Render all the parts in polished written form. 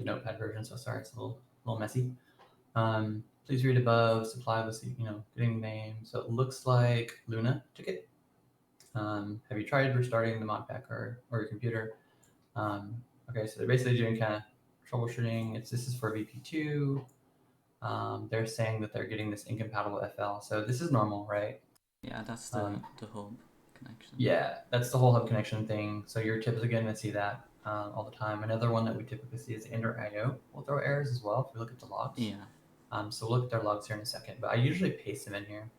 the Notepad version, so sorry it's a little messy. Please read above, supply was, getting the name. So it looks like Luna took it. Have you tried restarting the mod pack or your computer? Okay, so they're basically doing kind of troubleshooting. This is for VP2. They're saying that they're getting this incompatible FL. So this is normal, right? Yeah, that's the hub connection. Yeah, that's the whole hub connection thing. So you're typically going to see that all the time. Another one that we typically see is Ender IO will throw errors as well if we look at the logs. Yeah. So we'll look at their logs here in a second, but I usually paste them in here.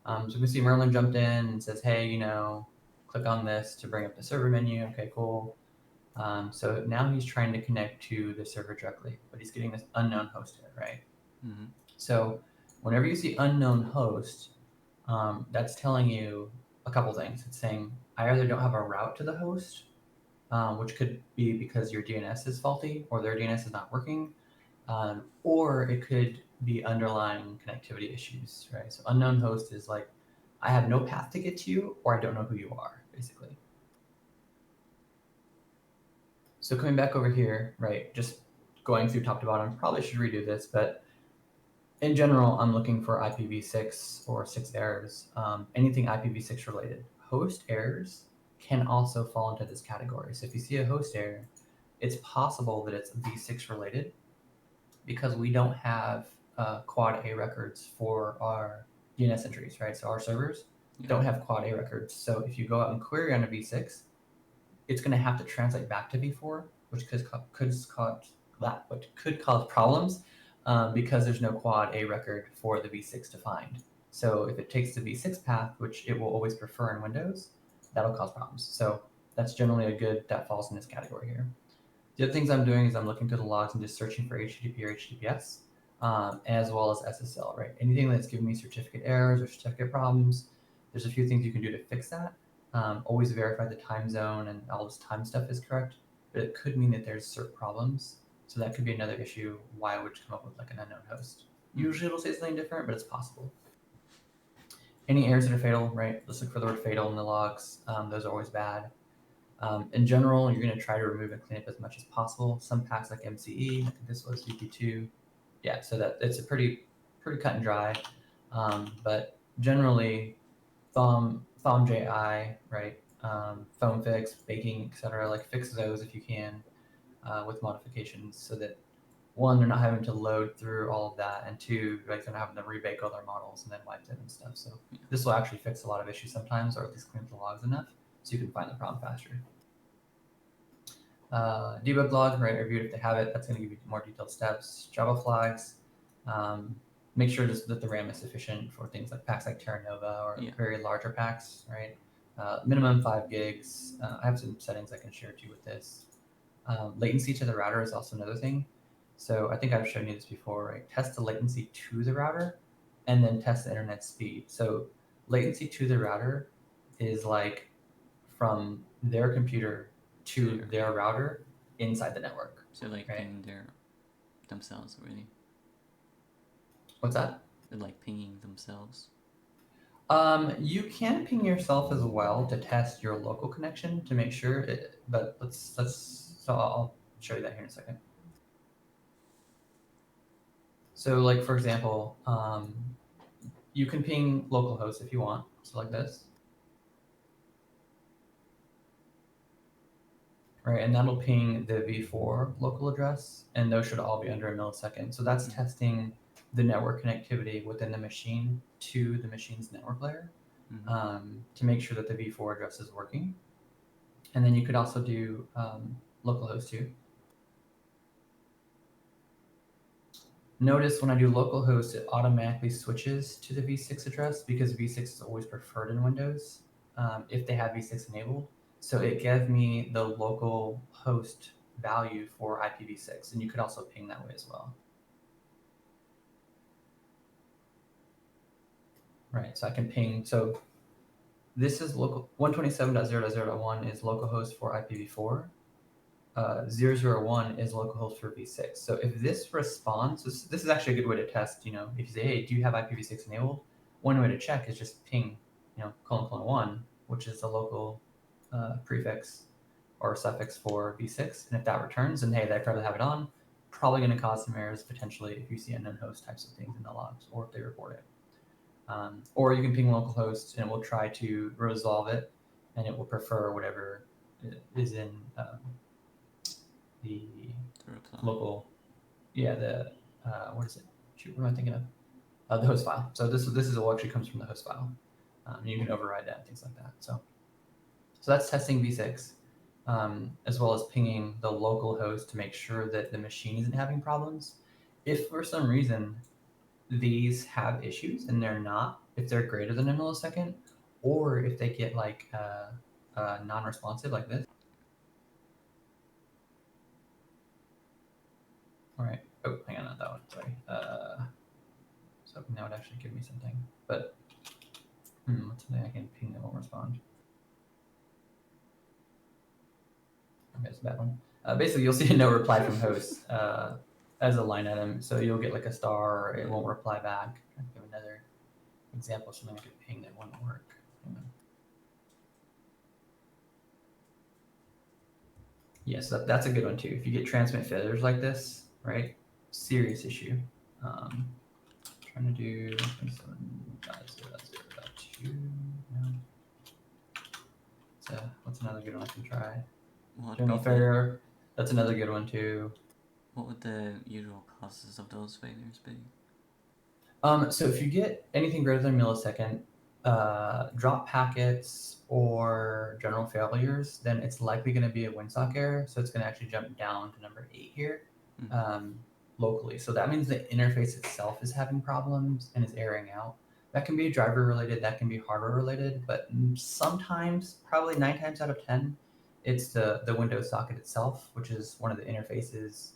So we can see Merlin jumped in and says, hey, click on this to bring up the server menu. Okay, cool. So now he's trying to connect to the server directly, but he's getting this unknown host here, right? Mm-hmm. So whenever you see unknown host, that's telling you a couple things. It's saying I either don't have a route to the host, which could be because your DNS is faulty or their DNS is not working, or it could be underlying connectivity issues, right? So unknown host is like, I have no path to get to you, or I don't know who you are, basically. So coming back over here, right, just going through top to bottom, probably should redo this, but in general, I'm looking for IPv6 or 6 errors, anything IPv6 related. Host errors can also fall into this category. So if you see a host error, it's possible that it's v6 related because we don't have quad A records for our DNS entries, right? So our servers don't have quad A records. So if you go out and query on a v6, it's going to have to translate back to v4, which could cause problems because there's no quad A record for the v6 to find. So if it takes the v6 path, which it will always prefer in Windows, that'll cause problems. So that's generally a good that falls in this category here. The other things I'm doing is I'm looking through the logs and just searching for HTTP or HTTPS, as well as SSL, right? Anything that's giving me certificate errors or certificate problems, there's a few things you can do to fix that. Always verify the time zone and all this time stuff is correct, but it could mean that there's cert problems. So that could be another issue why it would come up with like an unknown host. Usually it'll say something different, but it's possible. Any errors that are fatal, right? Let's look for the word fatal in the logs. Those are always bad. In general, you're going to try to remove and clean up as much as possible. Some packs like MCE, I think this was VP2. Yeah, so that it's a pretty cut and dry. But generally, FOMJI, right? Foam fix, baking, etc. Like fix those if you can with modifications so that one, they're not having to load through all of that, and two, like they're not having to rebake all their models and then wipe them and stuff. So this will actually fix a lot of issues sometimes, or at least clean up the logs enough so you can find the problem faster. Debug log, right? Review if they have it. That's going to give you more detailed steps. Java flags. Make sure that the RAM is sufficient for things like packs like Terra Nova or very larger packs, right? Minimum 5 gigs. I have some settings I can share too with this. Latency to the router is also another thing. So I think I've shown you this before, right? Test the latency to the router and then test the internet speed. So latency to the router is like from their computer to their router inside the network. So like pinging themselves really. What's that? They're like pinging themselves. You can ping yourself as well to test your local connection to make sure but so I'll show you that here in a second. So like, for example, you can ping localhost if you want, so like this. Right, and that'll ping the v4 local address, and those should all be under a millisecond. So that's testing the network connectivity within the machine to the machine's network layer to make sure that the v4 address is working. And then you could also do localhost too. Notice when I do localhost, it automatically switches to the v6 address because v6 is always preferred in Windows if they have v6 enabled. So it gave me the local host value for IPv6, and you could also ping that way as well. Right, so I can ping. So this is local 127.0.0.1 is localhost for IPv4. 001 is localhost for v6. So if this responds, this is actually a good way to test. If you say, hey, do you have IPv6 enabled? One way to check is just ping, ::1, which is the local prefix or suffix for v6. And if that returns, then hey, they probably have it on. probably going to cause some errors potentially if you see unknown host types of things in the logs or if they report it. Or you can ping localhost and it will try to resolve it, and it will prefer whatever is in the local, the what is it? Shoot, what am I thinking of? The host file. So this is what actually comes from the host file. You can override that and things like that. So that's testing v6, as well as pinging the local host to make sure that the machine isn't having problems. If for some reason these have issues and if they're greater than a millisecond, or if they get like non-responsive like this. All right. Oh, hang on, not that one. Sorry. So now it actually give me something, but what's something I can ping that won't respond? Okay, it's a bad one. Basically, you'll see a no reply from host as a line item. So you'll get like a star, or it won't reply back. I'll give another example of something I could ping that won't work. Yes, that's a good one too. If you get transmit failures like this, right? Serious issue. Trying to do 7.0.0.2. No. So what's another good one I can try? General failure. That's another good one too. What would the usual causes of those failures be? So if you get anything greater than a millisecond, drop packets or general failures, then it's likely going to be a WinSock error. So it's going to actually jump down to number 8 here locally. So that means the interface itself is having problems and is airing out. That can be driver related, that can be hardware related, but sometimes, probably 9 times out of 10, it's the Windows socket itself, which is one of the interfaces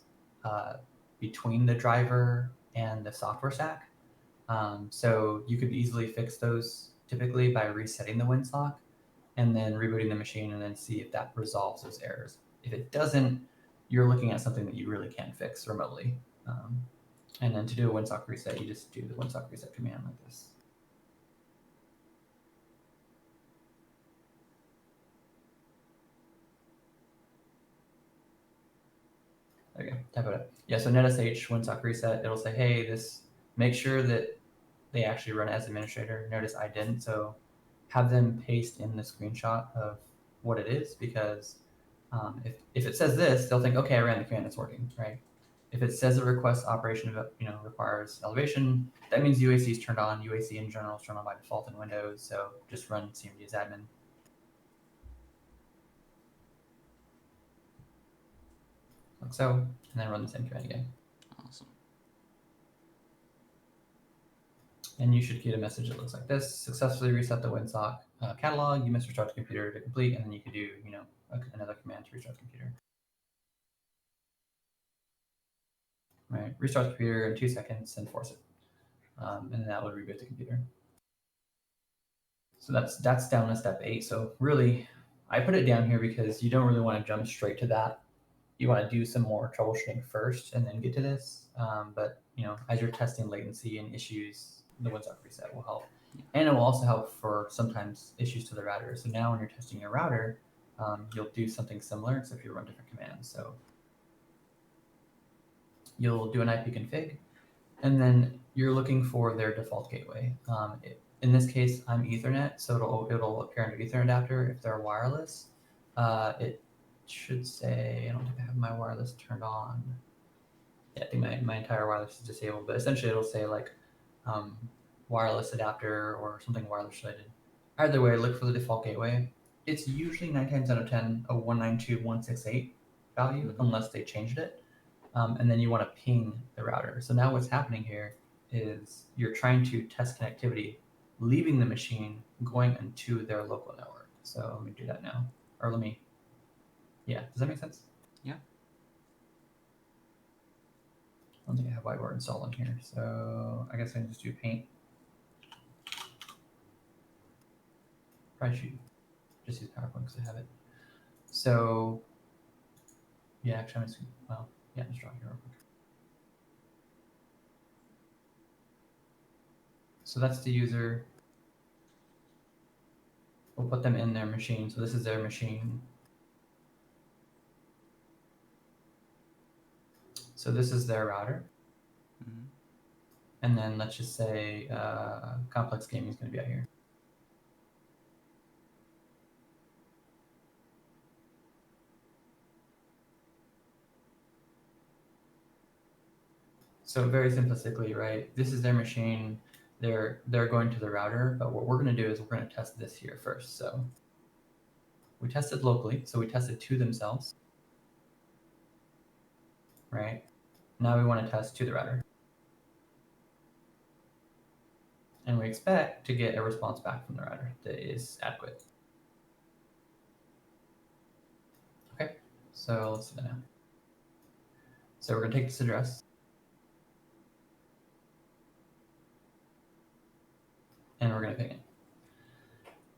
between the driver and the software stack. So you could easily fix those typically by resetting the WinSock and then rebooting the machine and then see if that resolves those errors. If it doesn't, you're looking at something that you really can't fix remotely. And then to do a WinSock reset, you just do the WinSock reset command like this. There you go, type it up. Yeah, so netsh WinSock reset, it'll say, hey, make sure that they actually run it as administrator. Notice I didn't, so have them paste in the screenshot of what it is, because if it says this, they'll think, okay, I ran the command, it's working, right? If it says a request operation requires elevation, that means UAC is turned on. UAC in general is turned on by default in Windows, so just run cmd as admin. Like so, and then run the same command again. Awesome. And you should get a message that looks like this: successfully reset the WinSock catalog. You must restart the computer to complete, and then you could do another command to restart the computer. Right, restart the computer in 2 seconds and force it, and that will reboot the computer. So that's down to step 8. So really, I put it down here because you don't really want to jump straight to that. You want to do some more troubleshooting first and then get to this. But as you're testing latency and issues, the WinSock reset will help, and it will also help for sometimes issues to the router. So now when you're testing your router, you'll do something similar, except you run different commands. So you'll do an IP config, and then you're looking for their default gateway. In this case, I'm Ethernet, so it'll appear under Ethernet adapter. If they're wireless, it should say, I don't think I have my wireless turned on. Yeah, I think my entire wireless is disabled, but essentially it'll say like wireless adapter or something wireless related. Either way, look for the default gateway. It's usually 9 times out of 10 a 192.168 value, unless they changed it. And then you want to ping the router. So now what's happening here is you're trying to test connectivity, leaving the machine, going into their local network. So let me do that now. Or yeah, does that make sense? Yeah. I don't think I have whiteboard installed on here, so I guess I can just do paint. Probably should just use PowerPoint because I have it. So yeah, actually I'm just, just draw here real quick. So that's the user. We'll put them in their machine. So this is their machine. So So this is their router. Mm-hmm. And then let's just say complex gaming is going to be out here. So very simplistically, right? This is their machine. They're going to the router, but what we're going to do is we're going to test this here first. So we tested locally, so we tested to themselves, right? Now we want to test to the router. And we expect to get a response back from the router that is adequate. Okay, so let's do that now. So we're going to take this address. And we're going to ping it.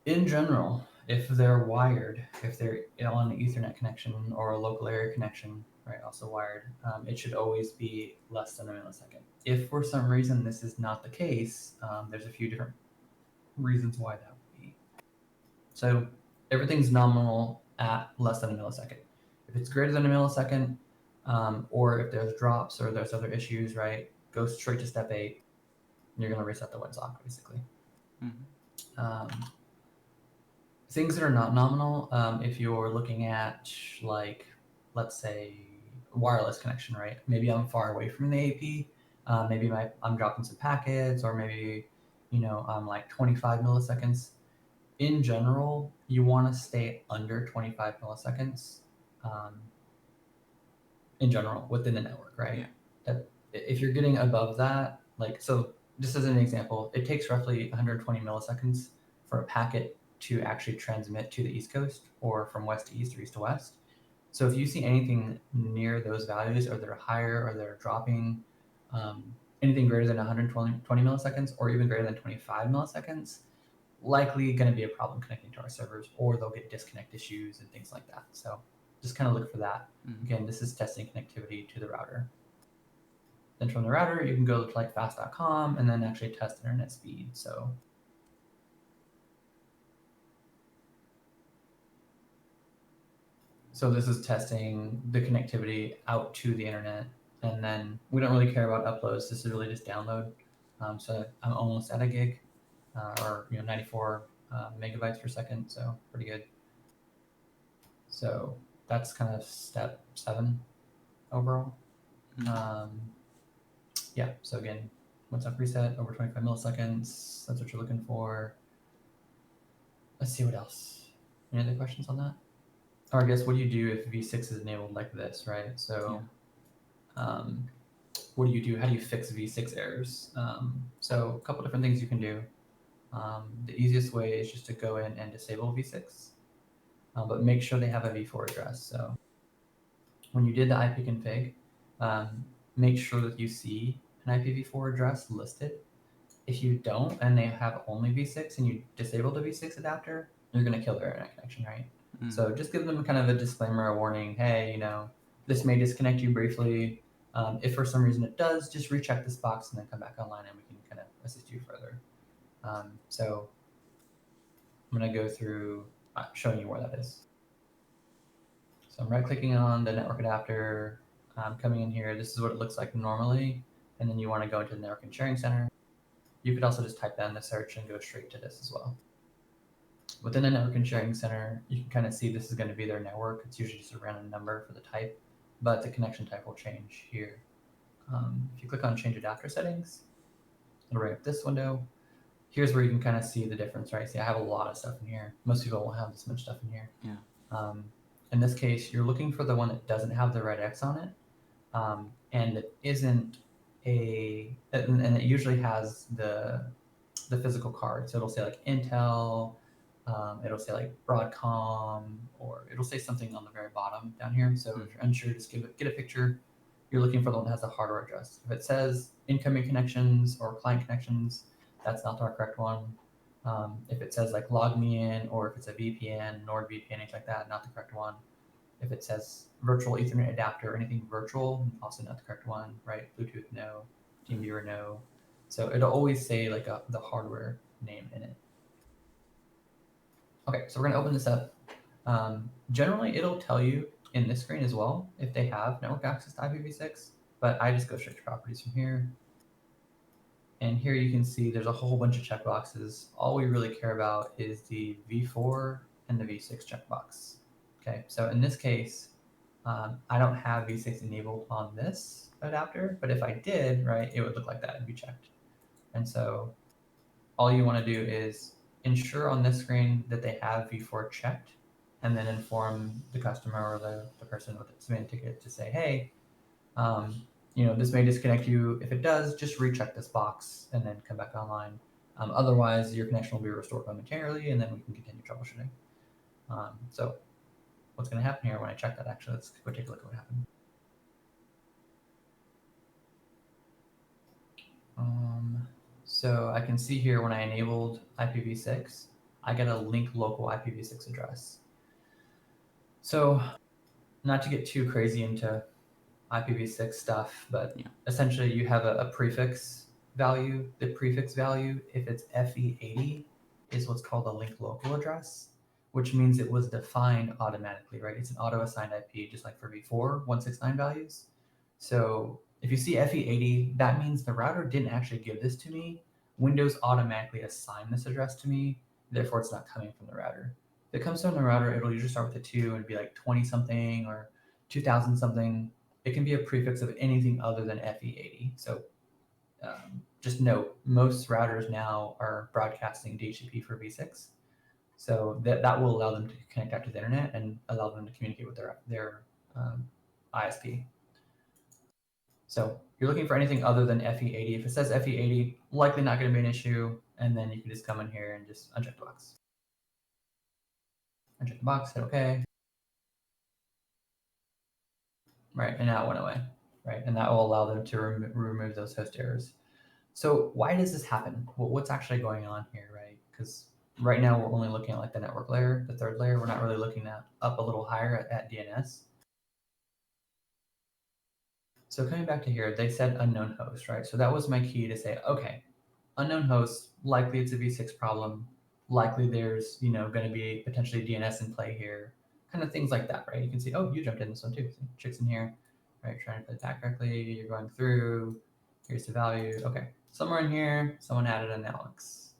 In general, if they're wired, if they're on an Ethernet connection or a local area connection, right, also wired, it should always be less than a millisecond. If for some reason this is not the case, there's a few different reasons why that would be. So everything's nominal at less than a millisecond. If it's greater than a millisecond, or if there's drops or there's other issues, right, go straight to step 8. You're going to reset the WinSock, basically. Mm-hmm. Things that are not nominal, if you're looking at, like, let's say, wireless connection, right? Maybe I'm far away from the AP. Maybe I'm dropping some packets, or maybe, I'm like 25 milliseconds. In general, you want to stay under 25 milliseconds. In general, within the network, right? Yeah. That if you're getting above that, like, so just as an example, it takes roughly 120 milliseconds for a packet to actually transmit to the East Coast, or from west to east or east to west. So if you see anything near those values, or they're higher, or they're dropping, anything greater than 120 milliseconds, or even greater than 25 milliseconds, likely going to be a problem connecting to our servers, or they'll get disconnect issues and things like that. So just kind of look for that. Mm-hmm. Again, this is testing connectivity to the router. Then from the router, you can go to like fast.com and then actually test internet speed. So this is testing the connectivity out to the internet. And then we don't really care about uploads. This is really just download. So I'm almost at a gig, or 94 megabytes per second. So pretty good. So that's kind of step 7 overall. Mm-hmm. Yeah, so again, WinSock reset over 25 milliseconds. That's what you're looking for. Let's see what else. Any other questions on that? Or I guess, what do you do if V6 is enabled like this, right? So what do you do? How do you fix V6 errors? So a couple different things you can do. The easiest way is just to go in and disable V6, but make sure they have a V4 address. So when you did the ipconfig, make sure that you see an IPv4 address listed. If you don't, and they have only V6 and you disable the V6 adapter, you're going to kill their internet connection, right? Mm-hmm. So just give them kind of a disclaimer, a warning. Hey, this may disconnect you briefly. If for some reason it does, just recheck this box and then come back online, and we can kind of assist you further. So I'm going to go through showing you where that is. So I'm right-clicking on the network adapter. I'm coming in here. This is what it looks like normally. And then you want to go into the network and sharing center. You could also just type that in the search and go straight to this as well. Within the network and sharing center, you can kind of see this is going to be their network. It's usually just a random number for the type, but the connection type will change here. If you click on change adapter settings, it'll bring up this window. Here's where you can kind of see the difference, right? See, I have a lot of stuff in here. Most people won't have this much stuff in here. Yeah. In this case, you're looking for the one that doesn't have the red X on it, and it isn't and it usually has the physical card. So it'll say like Intel, it'll say like Broadcom, or it'll say something on the very bottom down here. So if you're unsure, just get a picture. You're looking for the one that has the hardware address. If it says incoming connections or client connections, that's not the correct one. If it says like log me in, or if it's a VPN, NordVPN, anything like that, not the correct one. If it says virtual Ethernet adapter or anything virtual, also not the correct one, right? Bluetooth, no. TeamViewer, no. So it'll always say like the hardware name in it. Okay, so we're gonna open this up. Generally, it'll tell you in this screen as well if they have network access to IPv6. but I just go straight to properties from here. And here you can see there's a whole bunch of checkboxes. All we really care about is the V4 and the V6 checkbox. Okay, so in this case, I don't have V6 enabled on this adapter, but if I did, right, it would look like that and be checked. And so all you want to do is ensure on this screen that they have V4 checked, and then inform the customer or the person with the submitting ticket to say, hey, this may disconnect you. If it does, just recheck this box and then come back online. Otherwise, your connection will be restored momentarily, and then we can continue troubleshooting. So what's going to happen here when I check that? Actually, let's go take a look at what happened. So I can see here when I enabled IPv6, I get a link local IPv6 address. So not to get too crazy into IPv6 stuff, but essentially you have a prefix value. The prefix value, if it's FE80, is what's called a link local address, which means it was defined automatically, right? It's an auto-assigned IP, just like for v4 169 values. So if you see FE80, that means the router didn't actually give this to me. Windows automatically assigned this address to me, therefore it's not coming from the router. If it comes from the router, it'll usually start with a 2 and be like 20 something or 2000 something. It can be a prefix of anything other than FE80. So just note, most routers now are broadcasting DHCP for v6. So that will allow them to connect out to the internet and allow them to communicate with their ISP. So you're looking for anything other than FE80. If it says FE80, likely not going to be an issue. And then you can just come in here and just uncheck the box. Uncheck the box, hit OK. Right, and now it went away. Right, and that will allow them to remove those host errors. So why does this happen? Well, what's actually going on here, right? Because right now we're only looking at like the network layer, the third layer. We're not really looking at up a little higher at DNS. So coming back to here, they said unknown host, right? So that was my key to say, okay, unknown host, likely it's a v6 problem. Likely there's, going to be potentially DNS in play here, kind of things like that, right? You can see, oh, you jumped in this one too. So chicks in here, right? Trying to play it back correctly. You're going through. Here's the value. Okay, somewhere in here, someone added an Alex.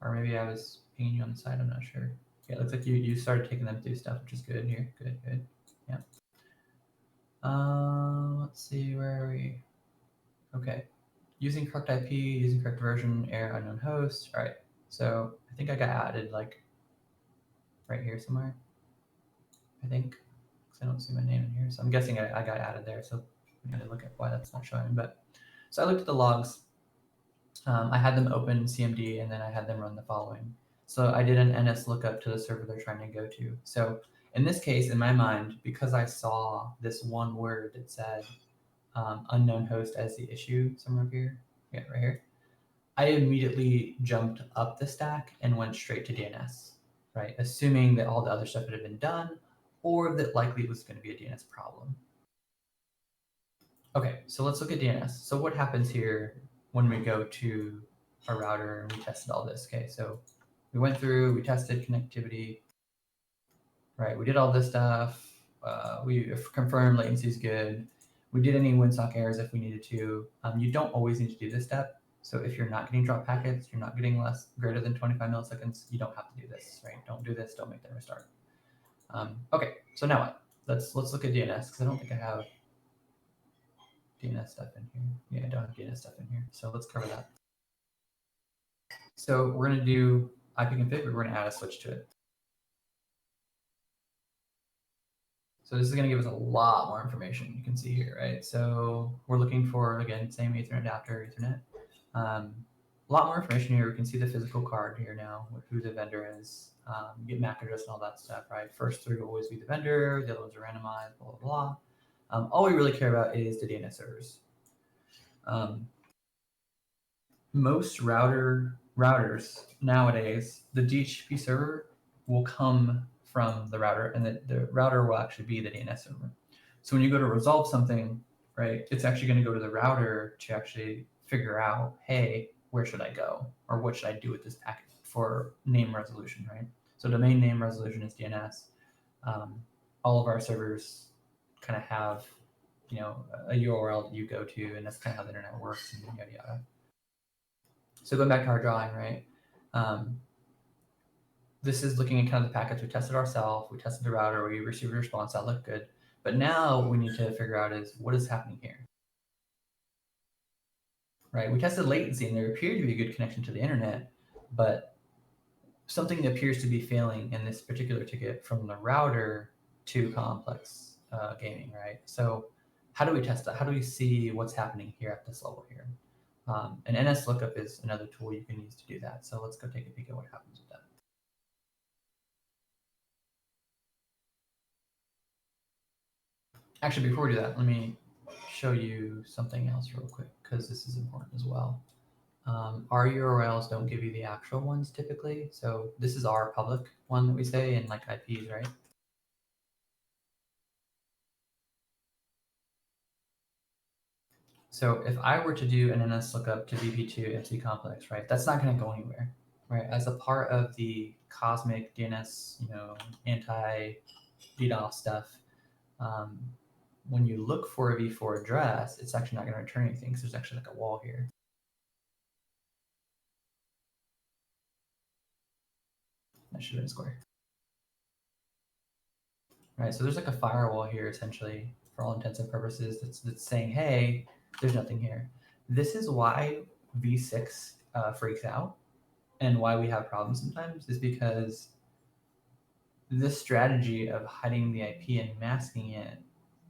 Or maybe I was pinging you on the side. I'm not sure. Yeah, it looks like you started taking them through stuff, which is good here. Good. Yeah. Let's see, where are we? Okay. Using correct IP, using correct version, error unknown host. All right. So I think I got added like right here somewhere. I think, because I don't see my name in here. So I'm guessing I got added there. So we need to look at why that's not showing. But so I looked at the logs. I had them open CMD and then I had them run the following. So I did an NS lookup to the server they're trying to go to. So in this case, in my mind, because I saw this one word that said unknown host as the issue somewhere here, yeah, right here, I immediately jumped up the stack and went straight to DNS, right? Assuming that all the other stuff had been done or that likely it was going to be a DNS problem. Okay, so let's look at DNS. So what happens here when we go to a router and we tested all this? Okay, so we went through, we tested connectivity, right? We did all this stuff. We confirmed latency is good. We did any WinSock errors if we needed to. You don't always need to do this step. So if you're not getting drop packets, you're not getting greater than 25 milliseconds, you don't have to do this, right? Don't do this, don't make them restart. Okay, so now what? Let's look at DNS, because I don't think I have DNS stuff in here. Yeah, I don't have DNS stuff in here. So let's cover that. So we're going to do ipconfig, we're going to add a switch to it. So this is going to give us a lot more information. You can see here, right? So we're looking for, again, same Ethernet adapter, Ethernet. A lot more information here. We can see the physical card here now, who the vendor is, get MAC address and all that stuff, right? First three will always be the vendor, the other ones are randomized, blah, blah, blah. All we really care about is the DNS servers. Most routers nowadays, the DHCP server will come from the router, and the router will actually be the DNS server. So when you go to resolve something, right, it's actually going to go to the router to actually figure out, hey, where should I go? Or what should I do with this packet for name resolution, right? So domain name resolution is DNS. all of our servers kind of have, you know, a URL that you go to, and that's kind of how the internet works, and yada yada. So going back to our drawing, right? This is looking at kind of the packets we tested ourselves. We tested the router. We received a response that looked good. But now we need to figure out is what is happening here, right? We tested latency, and there appeared to be a good connection to the internet, but something appears to be failing in this particular ticket from the router to Complex Gaming, right? So how do we test that? How do we see what's happening here at this level here? And NS lookup is another tool you can use to do that. So let's go take a peek at what happens with that. Actually, before we do that, let me show you something else real quick, because this is important as well. Our URLs don't give you the actual ones typically. So this is our public one that we say in like IPs, right? So if I were to do an NS lookup to VP2 MC complex, right, that's not going to go anywhere, right? As a part of the Cosmic DNS, you know, anti-DDoS stuff, when you look for a v4 address, it's actually not going to return anything because there's actually like a wall here. That should have been a square. Right, so there's like a firewall here essentially for all intents and purposes that's saying, hey, there's nothing here. This is why v6 freaks out and why we have problems sometimes is because this strategy of hiding the IP and masking it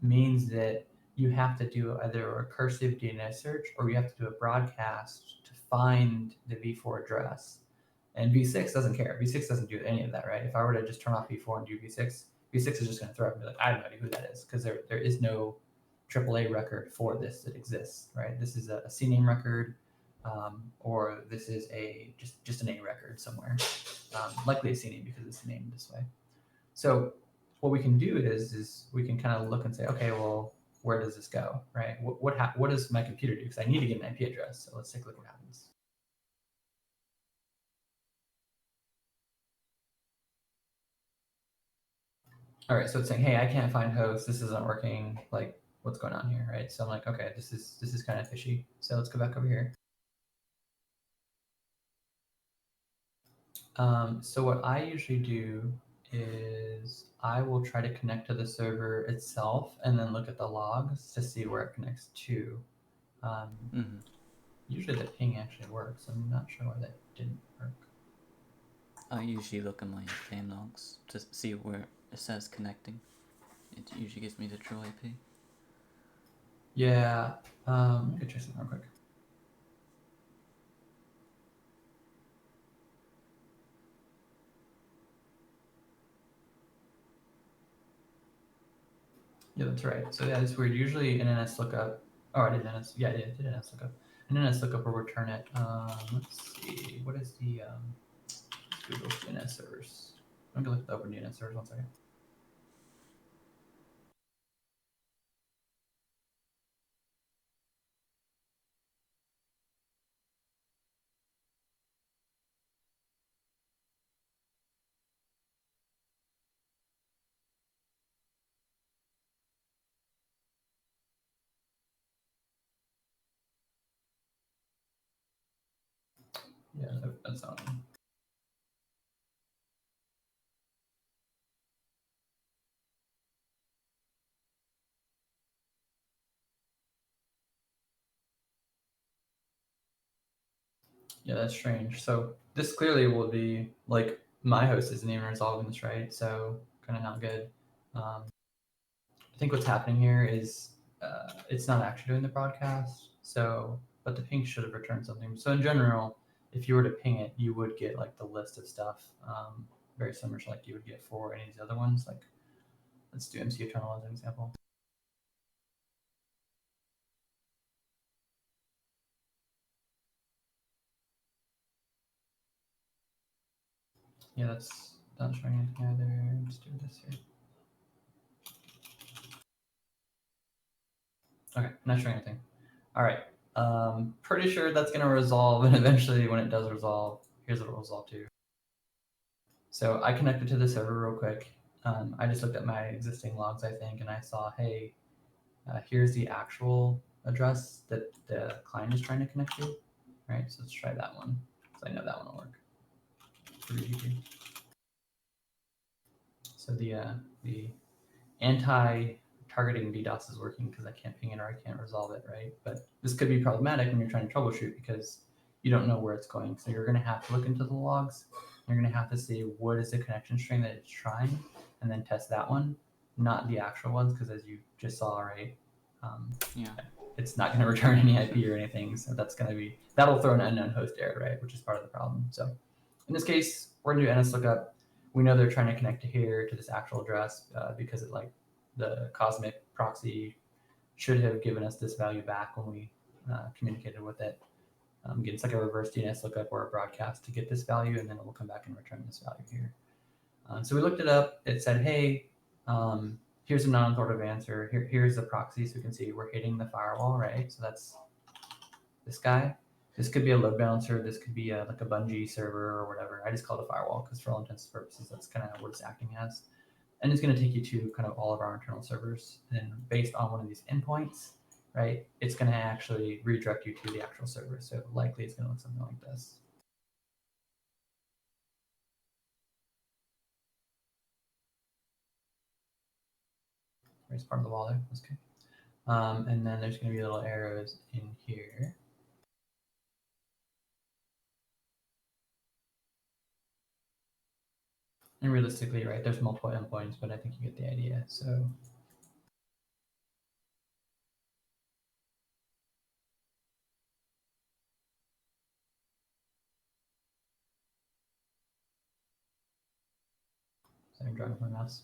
means that you have to do either a recursive DNS search or you have to do a broadcast to find the v4 address. And v6 doesn't care. v6 doesn't do any of that, right? If I were to just turn off v4 and do v6, v6 is just going to throw up and be like, I have no idea who that is, because there is no AAA record for this that exists, right? This is a CNAME record, or this is a just an A record somewhere, likely a CNAME because it's named this way. So what we can do is we can kind of look and say, okay, well, where does this go, right? What does my computer do? Because I need to get an IP address. So let's take a look what happens. All right, so it's saying, hey, I can't find host. This isn't working. Like, what's going on here, right? So I'm like, okay, this is kind of fishy. So let's go back over here. So what I usually do is I will try to connect to the server itself and then look at the logs to see where it connects to. Usually the ping actually works. I'm not sure why that didn't work. I usually look at my game logs to see where it says connecting. It usually gives me the true IP. Yeah, let me check something real quick. Yeah, that's right. So yeah, it's weird. Usually an NS lookup. Oh, I did NS. Yeah, I did NS lookup. An NS lookup will return it. Let's see. What is the Google DNS servers? I'm gonna look at the Open DNS servers. 1 second. Yeah, that's on. Yeah, that's strange. So this clearly will be like my host isn't even resolving this, right? So kind of not good. I think what's happening here is it's not actually doing the broadcast. So, but the ping should have returned something. So in general, if you were to ping it, you would get like the list of stuff, very similar to like you would get for any of these other ones. Like let's do MC Eternal as an example. Yeah, that's not showing anything either. Let's do this here. Okay, not showing anything. All right. Pretty sure that's going to resolve, and eventually when it does resolve, here's what it will resolve to. So I connected to the server real quick. I just looked at my existing logs, I think, and I saw, hey, here's the actual address that the client is trying to connect to, right? So let's try that one, because I know that one will work pretty easy. So the anti-targeting DDoS is working because I can't ping it or I can't resolve it, right? But this could be problematic when you're trying to troubleshoot because you don't know where it's going. So you're going to have to look into the logs. You're going to have to see what is the connection string that it's trying, and then test that one, not the actual ones, because as you just saw, right, Yeah. it's not going to return any IP or anything. So that'll throw an unknown host error, right, which is part of the problem. So in this case, we're going to do NS lookup. We know they're trying to connect to here to this actual address because it like the Cosmic proxy should have given us this value back when we communicated with it. Again, it's like a reverse DNS lookup or a broadcast to get this value, and then it will come back and return this value here. So we looked it up. It said, hey, here's a non-authoritative answer. Here's the proxy, so we can see we're hitting the firewall, right? So that's this guy. This could be a load balancer. This could be like a Bungie server or whatever. I just call it a firewall because for all intents and purposes, that's kind of what it's acting as. And it's going to take you to kind of all of our internal servers. And based on one of these endpoints, right, it's going to actually redirect you to the actual server. So likely it's going to look something like this. It's part of the wall there. That's good. And then there's going to be little arrows in here. And realistically, right, there's multiple endpoints, but I think you get the idea. So I'm drawing with my mouse.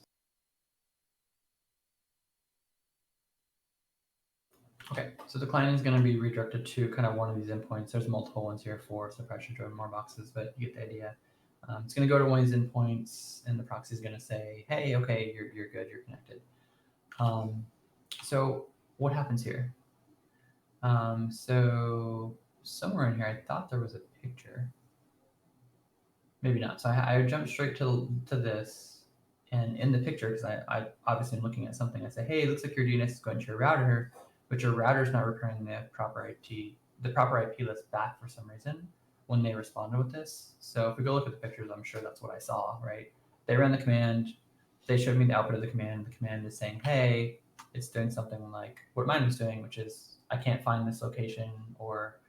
Okay, so the client is going to be redirected to kind of one of these endpoints. There's multiple ones here, 4, so I probably should join more boxes, but you get the idea. It's going to go to one of these endpoints, and the proxy is going to say, hey, okay, you're good, you're connected. So what happens here? So somewhere in here, I thought there was a picture. Maybe not. So I jumped straight to this, and in the picture, because I obviously am looking at something, I say, hey, it looks like your DNS is going to your router, but your router is not returning the proper IP list back for some reason when they responded with this. So if we go look at the pictures, I'm sure that's what I saw, right? They ran the command, they showed me the output of the command. The command is saying, hey, it's doing something like what mine was doing, which is I can't find this location, or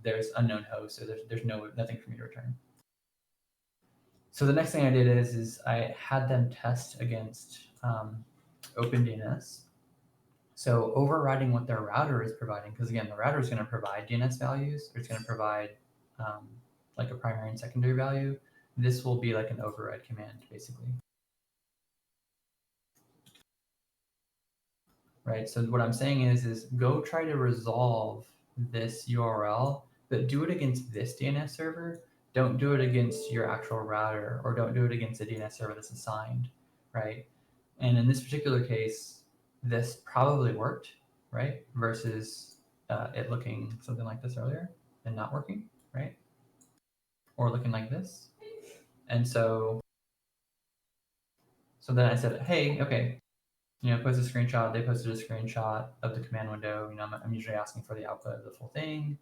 there's unknown hosts, or there's nothing for me to return. So the next thing I did is I had them test against OpenDNS. So overriding what their router is providing, because again, the router is going to provide DNS values, or it's going to provide like a primary and secondary value. This will be like an override command, basically. Right. So what I'm saying is go try to resolve this URL, but do it against this DNS server. Don't do it against your actual router, or don't do it against a DNS server that's assigned, right? And in this particular case, this probably worked, right? Versus it looking something like this earlier and not working, right? Or looking like this. And so then I said, hey, okay, post a screenshot. They posted a screenshot of the command window. I'm usually asking for the output of the full thing.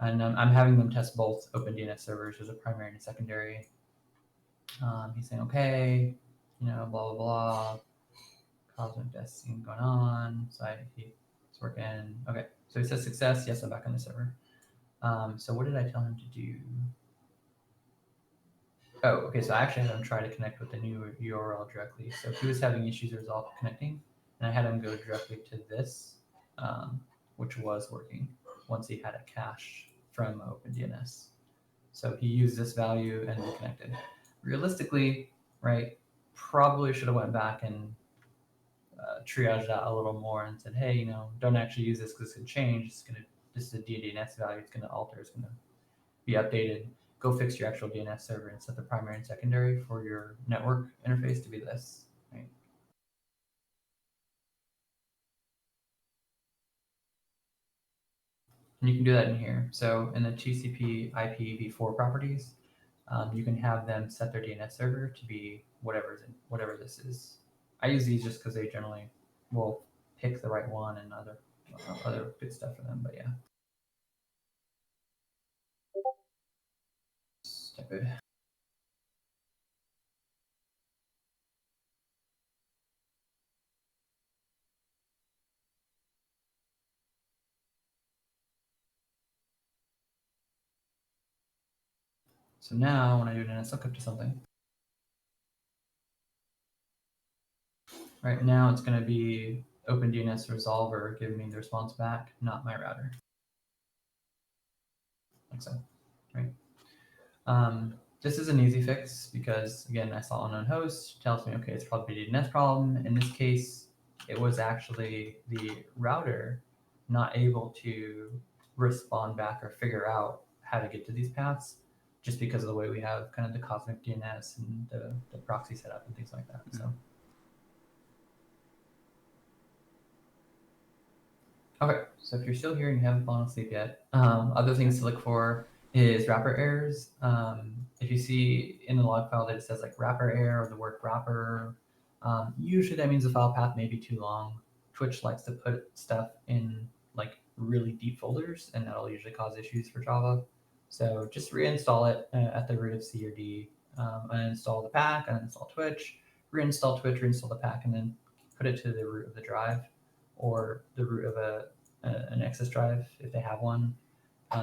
And I'm having them test both OpenDNS servers. There's a primary and a secondary. He's saying, okay, blah, blah, blah. Cosmic testing going on. So he's working. Okay, so he says success. Yes, I'm back on the server. So what did I tell him to do? Oh, okay, so I actually had him try to connect with the new URL directly. So he was having issues resolved connecting, and I had him go directly to this, which was working once he had a cache from OpenDNS. So he used this value and we connected. Realistically, right, probably should have went back and triaged that a little more and said, hey, don't actually use this because it's going to change. This is a DNS value. It's going to alter. It's going to be updated. Go fix your actual DNS server and set the primary and secondary for your network interface to be this. Right? And you can do that in here. So in the TCP IPv4 properties, you can have them set their DNS server to be whatever this is. I use these just because they generally will pick the right one and other good stuff for them. But yeah. Step it. So now when I do an NS lookup to something, right now it's going to be OpenDNS resolver giving me the response back, not my router. Like so, right? This is an easy fix because, again, I saw unknown host, tells me, okay, it's probably a DNS problem. In this case, it was actually the router not able to respond back or figure out how to get to these paths just because of the way we have kind of the Cosmic DNS and the proxy setup and things like that. So. Okay, so if you're still here and you haven't fallen asleep yet, other things to look for is wrapper errors. If you see in the log file that it says like wrapper error or the word wrapper, usually that means the file path may be too long. Twitch likes to put stuff in like really deep folders, and that'll usually cause issues for Java. So just reinstall it at the root of C or D, uninstall the pack, uninstall Twitch, reinstall Twitch, reinstall the pack, and then put it to the root of the drive or the root of an access drive if they have one,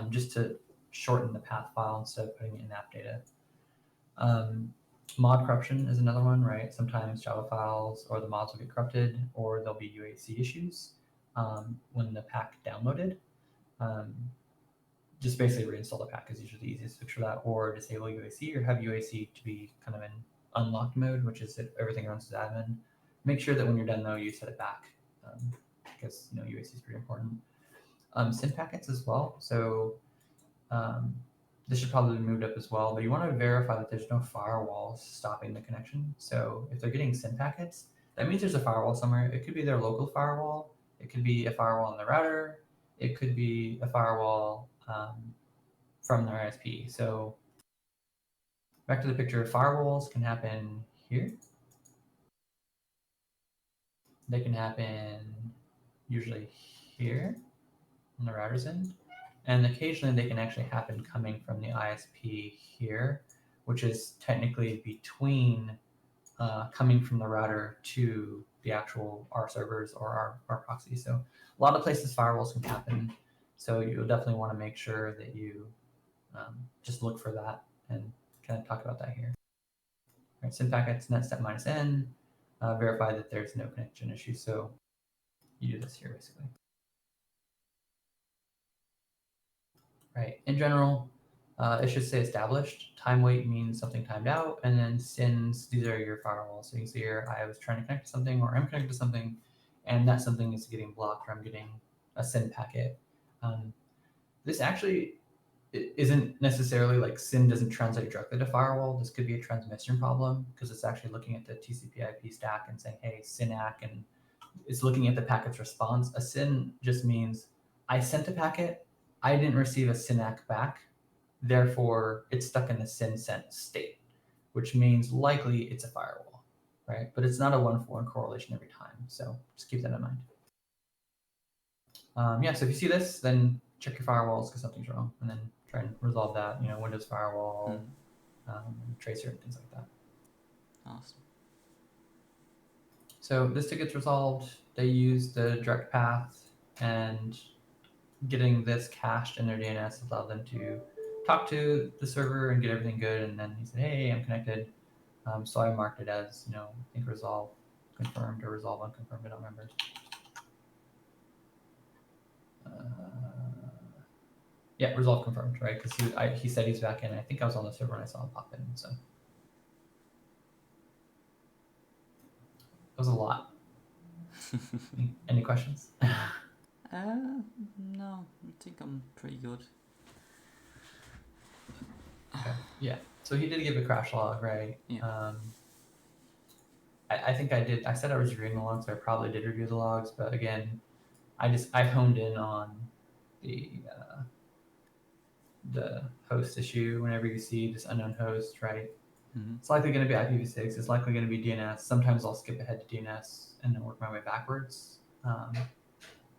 just to shorten the path file instead of putting it in app data. Mod corruption is another one, right? Sometimes Java files or the mods will get corrupted, or there'll be UAC issues when the pack downloaded. Just basically reinstall the pack is usually the easiest fix for that, or disable UAC or have UAC to be kind of in unlocked mode, which is if everything runs as admin. Make sure that when you're done though, you set it back because UAC is pretty important. SYN packets as well. So this should probably be moved up as well, but you want to verify that there's no firewalls stopping the connection. So if they're getting SYN packets, that means there's a firewall somewhere. It could be their local firewall. It could be a firewall on the router. It could be a firewall from their ISP. So back to the picture, firewalls can happen here. They can happen usually here on the router's end. And occasionally they can actually happen coming from the ISP here, which is technically between coming from the router to the actual our servers or our proxy. So a lot of places firewalls can happen. So you'll definitely want to make sure that you just look for that and kind of talk about that here. All right, SYN packets netstep -n, verify that there's no connection issue. So you do this here basically. Right. In general, it should say established. Time wait means something timed out, and then SYNs, these are your firewalls. So you can see here, I was trying to connect to something, or I'm connected to something, and that something is getting blocked, or I'm getting a SYN packet. This actually isn't necessarily like SYN doesn't translate directly to firewall. This could be a transmission problem because it's actually looking at the TCP/IP stack and saying, hey, SYNAC, and it's looking at the packet's response. A SYN just means I sent a packet, I didn't receive a SYNAC back, therefore it's stuck in the SYN sent state, which means likely it's a firewall, right? But it's not a 1-for-1 correlation every time, so just keep that in mind. Yeah, so if you see this, then check your firewalls because something's wrong, and then try and resolve that. Windows firewall, tracer, and things like that. Awesome. So this ticket's resolved. They use the direct path, and getting this cached in their DNS allowed them to talk to the server and get everything good. And then he said, hey, I'm connected. So I marked it as, I think resolve confirmed or resolve unconfirmed. I don't remember. Yeah, resolve confirmed, right? Because he said he's back in. I think I was on the server when I saw him pop in. So that was a lot. Any questions? No, I think I'm pretty good. Okay. Yeah. So he did give a crash log, right? Yeah. I think I did. I said I was reviewing the logs, so I probably did review the logs. But again, I honed in on the host issue. Whenever you see this unknown host, right? Mm-hmm. It's likely going to be IPv6. It's likely going to be DNS. Sometimes I'll skip ahead to DNS and then work my way backwards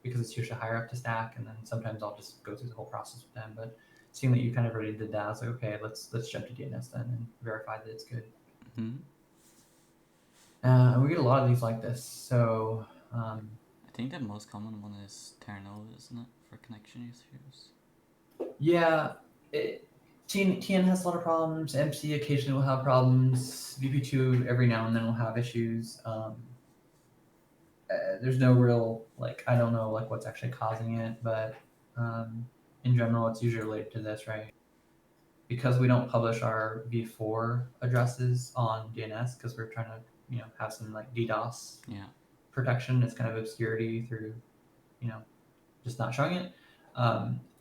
because it's usually higher up to stack. And then sometimes I'll just go through the whole process with them. But seeing that you kind of already did that, I was like, okay, let's jump to DNS then and verify that it's good. Mm-hmm. And we get a lot of these like this. So I think the most common one is Terranova, isn't it, for connection issues? yeah, TN has a lot of problems. MC occasionally will have problems. VP2 every now and then will have issues. There's no real I don't know what's actually causing it, but in general, it's usually related to this, right? Because we don't publish our v4 addresses on DNS because we're trying to have some DDoS protection. It's kind of obscurity through just not showing it.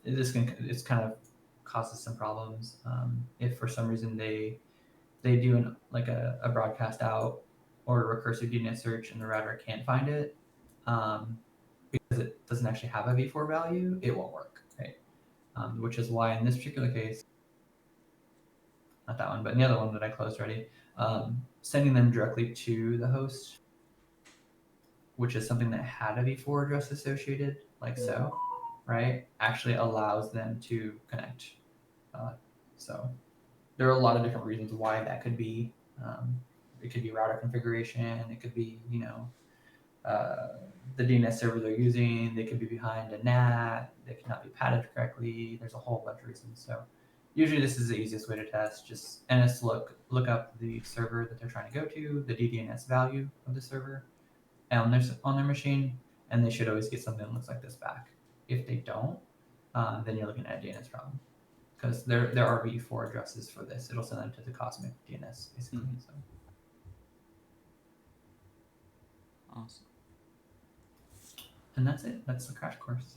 It's kind of causes some problems if for some reason they do a broadcast out or a recursive DNS search and the router can't find it because it doesn't actually have a v4 value, it won't work, right? Which is why in this particular case, not that one, but the other one that I closed already, sending them directly to the host, which is something that had a v4 address associated, like so, right, actually allows them to connect. So there are a lot of different reasons why that could be. It could be router configuration. It could be, the DNS server they're using. They could be behind a NAT. They could not be padded correctly. There's a whole bunch of reasons. So usually this is the easiest way to test. Just NS look up the server that they're trying to go to, the DDNS value of the server on their machine, and they should always get something that looks like this back. If they don't, then you're looking at a DNS problem. Because there are v4 addresses for this. It'll send them to the Cosmic DNS, basically. Mm-hmm. So. Awesome. And that's it. That's the crash course.